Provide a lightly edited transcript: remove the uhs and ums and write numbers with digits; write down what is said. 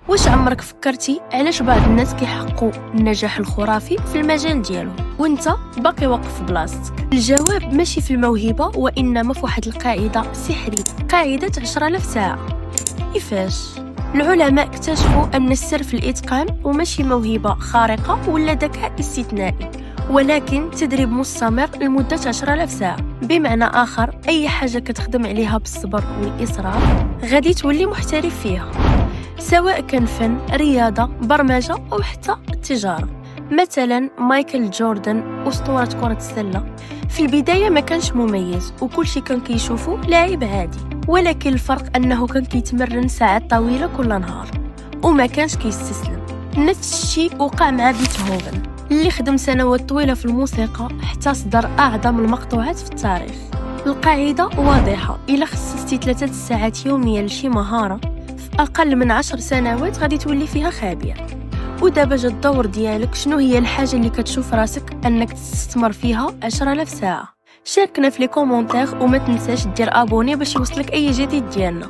واش عمرك فكرتي علاش بعض الناس كيحققوا النجاح الخرافي في المجال ديالهم وانت باقي واقف في بلاصتك؟ الجواب ماشي في الموهبه، وانما في واحد القاعده سحريه، قاعده 10,000 ساعه. كيفاش؟ العلماء اكتشفوا ان السر في الاتقان، وماشي موهبه خارقه ولا ذكاء استثنائي، ولكن تدريب مستمر لمده 10,000 ساعه. بمعنى اخر، اي حاجه كتخدم عليها بالصبر والاصرار غادي تولي محترف فيها، سواء كان فن، رياضة، برمجة أو حتى التجارة. مثلا مايكل جوردن أسطورة كرة السلة، في البداية ما كانش مميز وكل شيء كان كيشوفه لاعب عادي، ولكن الفرق أنه كان كيتمرن ساعات طويلة كل نهار وما كانش كيستسلم. نفس الشيء وقع مع بيتهوفن اللي خدم سنوات طويلة في الموسيقى حتى صدر أعظم المقطوعات في التاريخ. القاعدة واضحة، إلا خصصتي 3 ساعات يوميا لشي مهارة، أقل من 10 سنوات غادي تولي فيها خبير. ودابا جا الدور ديالك، شنو هي الحاجة اللي كتشوف راسك أنك تستثمر فيها 10,000 ساعة؟ شاركنا في لي كومونتير، وما تنساش دير ابوني باش يوصلك أي جديد ديالنا.